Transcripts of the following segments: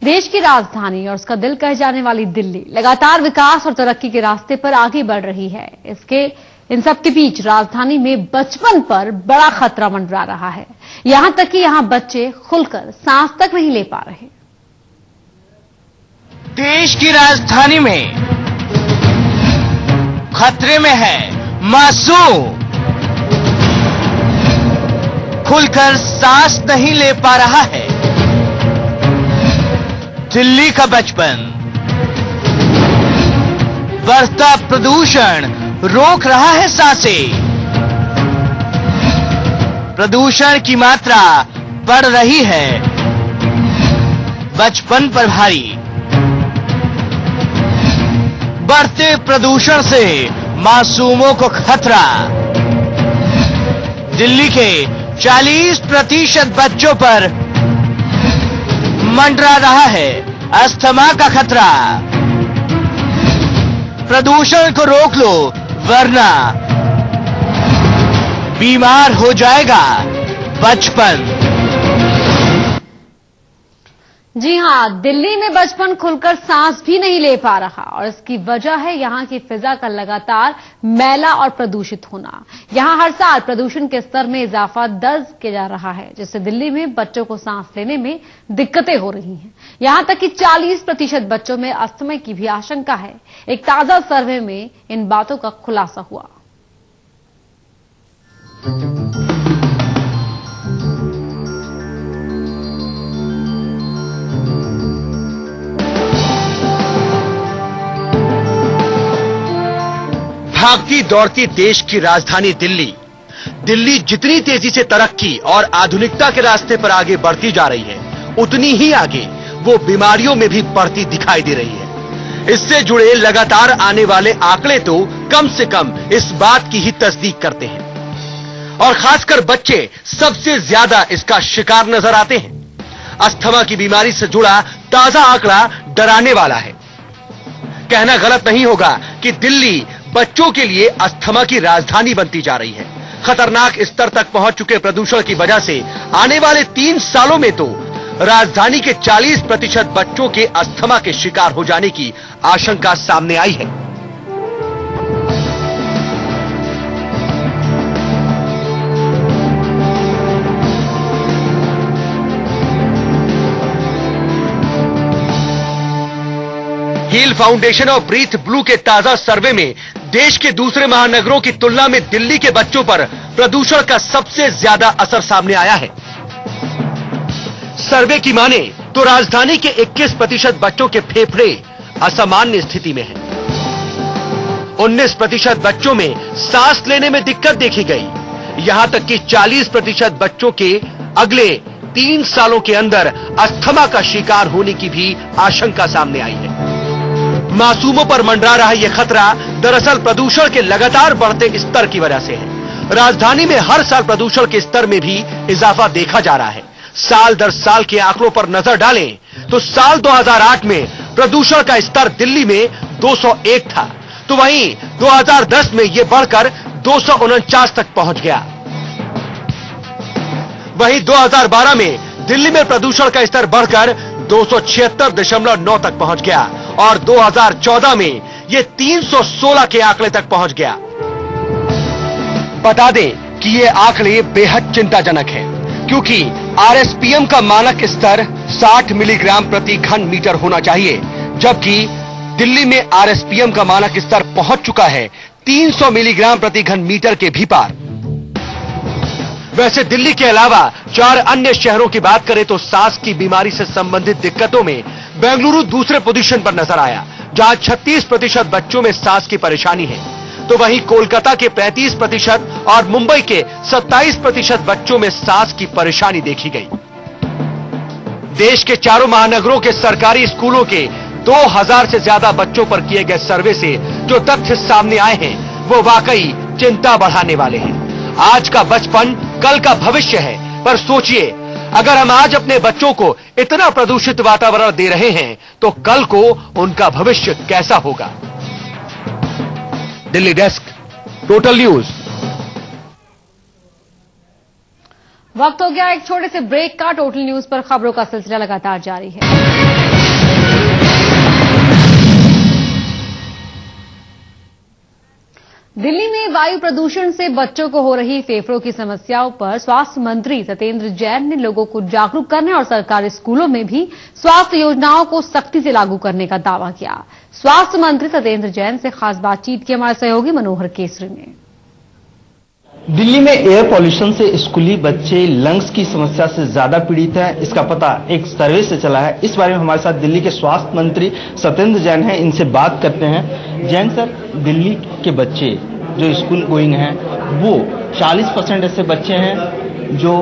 देश की राजधानी और उसका दिल कहे जाने वाली दिल्ली लगातार विकास और तरक्की के रास्ते पर आगे बढ़ रही है। इन सब के बीच राजधानी में बचपन पर बड़ा खतरा मंडरा रहा है। यहां तक कि यहां बच्चे खुलकर सांस तक नहीं ले पा रहे। देश की राजधानी में खतरे में है मासूम, खुलकर सांस नहीं ले पा रहा है। दिल्ली का बचपन, बढ़ता प्रदूषण रोक रहा है सांसें। प्रदूषण की मात्रा बढ़ रही है, बचपन पर भारी। बढ़ते प्रदूषण से मासूमों को खतरा। दिल्ली के 40% बच्चों पर मंडरा रहा है अस्थमा का खतरा। प्रदूषण को रोक लो वरना बीमार हो जाएगा बचपन। जी हां, दिल्ली में बचपन खुलकर सांस भी नहीं ले पा रहा और इसकी वजह है यहां की फिजा का लगातार मैला और प्रदूषित होना। यहां हर साल प्रदूषण के स्तर में इजाफा दर्ज किया जा रहा है, जिससे दिल्ली में बच्चों को सांस लेने में दिक्कतें हो रही हैं। यहां तक कि 40% बच्चों में अस्थमा की भी आशंका है। एक ताजा सर्वे में इन बातों का खुलासा हुआ। भागती दौड़ती देश की राजधानी दिल्ली जितनी तेजी से तरक्की और आधुनिकता के रास्ते पर आगे बढ़ती जा रही है, उतनी ही आगे वो बीमारियों में भी बढ़ती दिखाई दे रही है। इससे जुड़े लगातार आने वाले आंकड़े तो कम से कम इस बात की ही तस्दीक करते हैं और खासकर बच्चे सबसे ज्यादा इसका शिकार नजर आते हैं। अस्थमा की बीमारी से जुड़ा ताजा आंकड़ा डराने वाला है। कहना गलत नहीं होगा कि दिल्ली बच्चों के लिए अस्थमा की राजधानी बनती जा रही है। खतरनाक स्तर तक पहुंच चुके प्रदूषण की वजह से आने वाले 3 सालों में तो राजधानी के 40% बच्चों के अस्थमा के शिकार हो जाने की आशंका सामने आई है। हील फाउंडेशन और ब्रीथ ब्लू के ताजा सर्वे में देश के दूसरे महानगरों की तुलना में दिल्ली के बच्चों पर प्रदूषण का सबसे ज्यादा असर सामने आया है। सर्वे की माने तो राजधानी के 21% बच्चों के फेफड़े असामान्य स्थिति में हैं। 19% बच्चों में सांस लेने में दिक्कत देखी गई। यहां तक कि 40% बच्चों के अगले 3 सालों के अंदर अस्थमा का शिकार होने की भी आशंका सामने आई है। मासूमों पर मंडरा रहा यह खतरा दरअसल प्रदूषण के लगातार बढ़ते स्तर की वजह से है। राजधानी में हर साल प्रदूषण के स्तर में भी इजाफा देखा जा रहा है। साल दर साल के आंकड़ों पर नजर डालें तो साल 2008 में प्रदूषण का स्तर दिल्ली में 201 था, तो वहीं 2010 में यह बढ़कर 249 तक पहुंच गया। वहीं 2012 में दिल्ली में प्रदूषण का स्तर बढ़कर 276.9 तक पहुंच गया और 2014 में यह 316 के आंकड़े तक पहुंच गया। बता दें कि ये आंकड़े बेहद चिंताजनक है, क्योंकि आरएसपीएम का मानक स्तर 60 मिलीग्राम प्रति घन मीटर होना चाहिए, जबकि दिल्ली में आरएसपीएम का मानक स्तर पहुंच चुका है 300 मिलीग्राम प्रति घन मीटर के भी पार। वैसे दिल्ली के अलावा 4 अन्य शहरों की बात करें तो सांस की बीमारी से संबंधित दिक्कतों में बेंगलुरु दूसरे पोजीशन पर नजर आया, जहां 36% बच्चों में सांस की परेशानी है, तो वहीं कोलकाता के 35% और मुंबई के 27% बच्चों में सांस की परेशानी देखी गई। देश के 4 महानगरों के सरकारी स्कूलों के 2000 से ज्यादा बच्चों पर किए गए सर्वे से जो तथ्य सामने आए हैं, वो वाकई चिंता बढ़ाने वाले हैं। आज का बचपन कल का भविष्य है, पर सोचिए, अगर हम आज अपने बच्चों को इतना प्रदूषित वातावरण दे रहे हैं तो कल को उनका भविष्य कैसा होगा। Delhi desk, total news. वक्त हो गया एक छोटे से ब्रेक का। टोटल न्यूज पर खबरों का सिलसिला लगातार जारी है। दिल्ली में वायु प्रदूषण से बच्चों को हो रही फेफड़ों की समस्याओं पर स्वास्थ्य मंत्री सत्येंद्र जैन ने लोगों को जागरूक करने और सरकारी स्कूलों में भी स्वास्थ्य योजनाओं को सख्ती से लागू करने का दावा किया। स्वास्थ्य मंत्री सत्येंद्र जैन से खास बातचीत की हमारे सहयोगी मनोहर केसरी ने। दिल्ली में एयर पॉल्यूशन से स्कूली बच्चे लंग्स की समस्या से ज्यादा पीड़ित हैं। इसका पता एक सर्वे से चला है। इस बारे में हमारे साथ दिल्ली के स्वास्थ्य मंत्री सत्येंद्र जैन हैं, इनसे बात करते हैं। जैन सर, दिल्ली के बच्चे जो स्कूल गोइंग हैं वो 40% ऐसे बच्चे हैं जो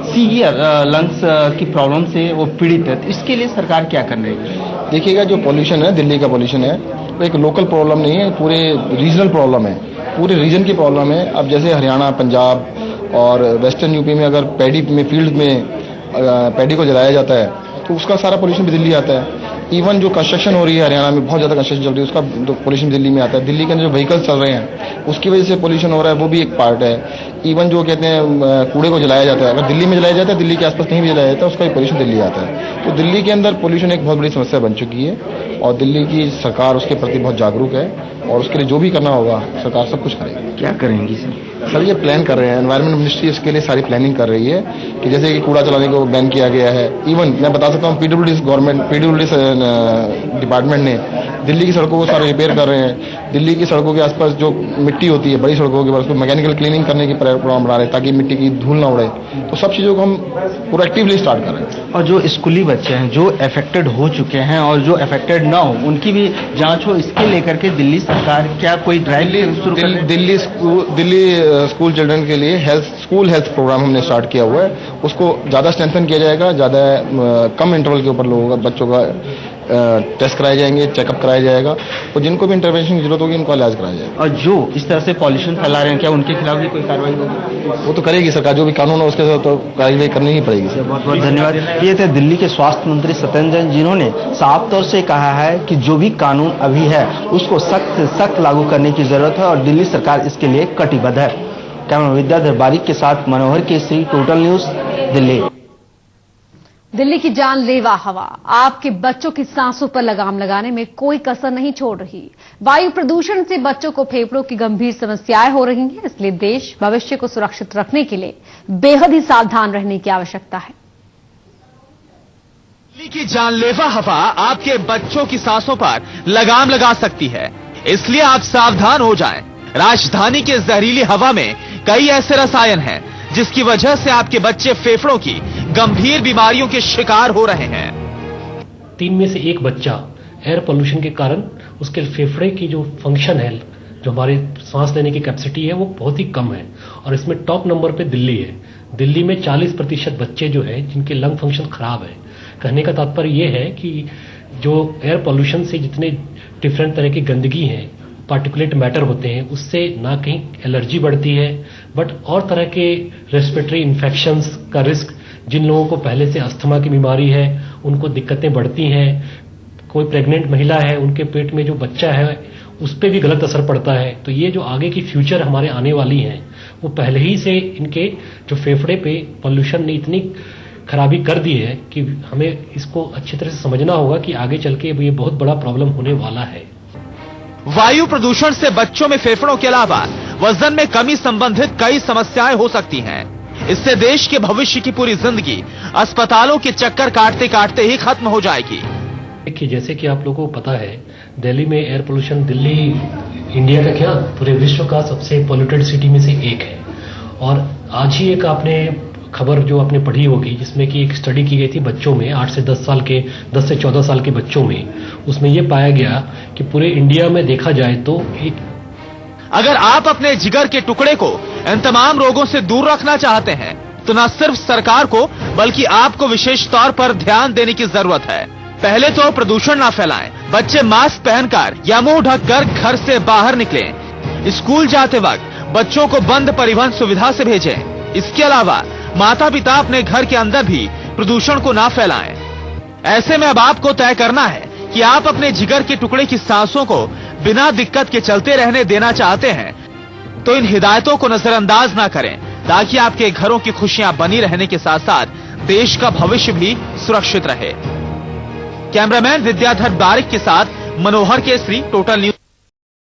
सीवियर लंग्स की प्रॉब्लम से वो पीड़ित है। इसके लिए सरकार क्या कर रही है? देखिएगा, जो पॉल्यूशन है, दिल्ली का पॉल्यूशन है, वो एक लोकल प्रॉब्लम नहीं है, पूरे रीजनल प्रॉब्लम है, पूरे रीजन की प्रॉब्लम है। अब जैसे हरियाणा, पंजाब और वेस्टर्न यूपी में अगर पैडी में फील्ड में पैडी को जलाया जाता है तो उसका सारा पोल्यूशन भी दिल्ली आता है। इवन जो कंस्ट्रक्शन हो रही है हरियाणा में, बहुत ज्यादा कंस्ट्रक्शन चल रही है, उसका पोल्यूशन दिल्ली में आता है। दिल्ली के अंदर जो व्हीकल्स चल रहे हैं उसकी वजह से पोल्यूशन हो रहा है, वो भी एक पार्ट है। इवन जो कहते हैं कूड़े को जलाया जाता है, अगर दिल्ली में जलाया जाता है, दिल्ली के आसपास कहीं भी जलाया जाता है, उसका भी पोल्यूशन दिल्ली आता है। तो दिल्ली के अंदर पोल्यूशन एक बहुत बड़ी समस्या बन चुकी है और दिल्ली की सरकार उसके प्रति बहुत जागरूक है और उसके लिए जो भी करना होगा सरकार सब कुछ करेगी। क्या करेंगी सर, ये प्लान कर रहे हैं, एनवायरमेंट मिनिस्ट्री इसके लिए सारी प्लानिंग कर रही है कि जैसे कि कूड़ा चलाने को बैन किया गया है। इवन मैं बता सकता हूँ, पीडब्ल्यूडी डिपार्टमेंट ने दिल्ली की सड़कों को सारे रिपेयर कर रहे हैं। दिल्ली की सड़कों के आसपास जो मिट्टी होती है, बड़ी सड़कों के पास, उसको मैकेनिकल क्लीनिंग करने की प्रोग्राम बना रहे हैं ताकि मिट्टी की धूल ना उड़े। तो सब चीजों को हम प्रोएक्टिवली स्टार्ट कर रहे हैं। और जो स्कूली बच्चे हैं जो अफेक्टेड हो चुके हैं और जो अफेक्टेड ना हो, उनकी भी जांच हो, इसके लेकर के दिल्ली सरकार क्या कोई ड्राइव शुरू कर? दिल्ली स्कूल चिल्ड्रन के लिए स्कूल हेल्थ प्रोग्राम हमने स्टार्ट किया हुआ है। उसको ज्यादा स्ट्रेंथन किया जाएगा, ज्यादा कम इंटरवल के ऊपर लोगों का, बच्चों का टेस्ट कराए जाएंगे, चेकअप कराया जाएगा और जिनको भी इंटरवेंशन की जरूरत होगी उनको इलाज कराया जाएगा। और जो इस तरह से पॉल्यूशन फैला रहे हैं, क्या उनके खिलाफ भी कोई कार्रवाई होगी? वो तो करेगी सरकार, जो भी कानून है उसके साथ तो कार्रवाई करनी ही पड़ेगी। बहुत बहुत धन्यवाद। ये थे दिल्ली के स्वास्थ्य मंत्री सत्येंद्र जैन, जिन्होंने साफ तौर से कहा है कि जो भी कानून अभी है उसको सख्त से सख्त लागू करने की जरूरत है और दिल्ली सरकार इसके लिए कटिबद्ध है। कैमरा विद्याधर बारिक के साथ मनोहर केसरी, टोटल न्यूज, दिल्ली। दिल्ली की जानलेवा हवा आपके बच्चों की सांसों पर लगाम लगाने में कोई कसर नहीं छोड़ रही। वायु प्रदूषण से बच्चों को फेफड़ों की गंभीर समस्याएं हो रही हैं, इसलिए देश भविष्य को सुरक्षित रखने के लिए बेहद ही सावधान रहने की आवश्यकता है। दिल्ली की जानलेवा हवा आपके बच्चों की सांसों पर लगाम लगा सकती है, इसलिए आप सावधान हो जाएं। राजधानी के जहरीली हवा में कई ऐसे रसायन हैं जिसकी वजह से आपके बच्चे फेफड़ों की गंभीर बीमारियों के शिकार हो रहे हैं। 3 में से 1 बच्चा एयर पोल्यूशन के कारण उसके फेफड़े की जो फंक्शन है, जो हमारे सांस लेने की कैपेसिटी है, वो बहुत ही कम है और इसमें टॉप नंबर पे दिल्ली है। दिल्ली में 40% बच्चे जो है जिनके लंग फंक्शन खराब है। कहने का तात्पर्य ये है कि जो एयर पोल्यूशन से जितने डिफरेंट तरह की गंदगी है, पार्टिकुलेट मैटर होते हैं, उससे ना कहीं एलर्जी बढ़ती है बट और तरह के रेस्पिरेटरी इन्फेक्शंस का रिस्क, जिन लोगों को पहले से अस्थमा की बीमारी है उनको दिक्कतें बढ़ती हैं। कोई प्रेग्नेंट महिला है, उनके पेट में जो बच्चा है उस पर भी गलत असर पड़ता है। तो ये जो आगे की फ्यूचर हमारे आने वाली है वो पहले ही से इनके जो फेफड़े पे पॉल्यूशन ने इतनी खराबी कर दी है कि हमें इसको अच्छी तरह से समझना होगा कि आगे चल के ये बहुत बड़ा प्रॉब्लम होने वाला है। वायु प्रदूषण से बच्चों में फेफड़ों के अलावा वजन में कमी संबंधित कई समस्याएं हो सकती हैं। इससे देश के भविष्य की पूरी जिंदगी अस्पतालों के चक्कर काटते काटते ही खत्म हो जाएगी। देखिए, जैसे कि आप लोगों को पता है, दिल्ली में एयर पोल्यूशन, दिल्ली इंडिया का क्या पूरे विश्व का सबसे पॉल्यूटेड सिटी में से एक है। और आज ही एक आपने खबर जो आपने पढ़ी होगी जिसमें कि एक स्टडी की गई थी बच्चों में, 8 से 10 साल के, 10 से 14 साल के बच्चों में। उसमें यह पाया गया कि पूरे इंडिया में देखा जाए तो अगर आप अपने जिगर के टुकड़े को इन तमाम रोगों से दूर रखना चाहते हैं तो न सिर्फ सरकार को बल्कि आपको विशेष तौर पर ध्यान देने की जरूरत है। पहले तो प्रदूषण ना फैलाएं, बच्चे मास्क पहनकर या मुंह ढककर घर से बाहर निकलें। स्कूल जाते वक्त बच्चों को बंद परिवहन सुविधा से भेजें। इसके अलावा माता पिता अपने घर के अंदर भी प्रदूषण को ना फैलाएं। ऐसे में अब आपको तय करना है कि आप अपने जिगर के टुकड़े की सांसों को बिना दिक्कत के चलते रहने देना चाहते हैं तो इन हिदायतों को नजरअंदाज ना करें। ताकि आपके घरों की खुशियां बनी रहने के साथ साथ देश का भविष्य भी सुरक्षित रहे। कैमरामैन विद्याधर बारिक के साथ मनोहर केसरी, टोटल न्यूज।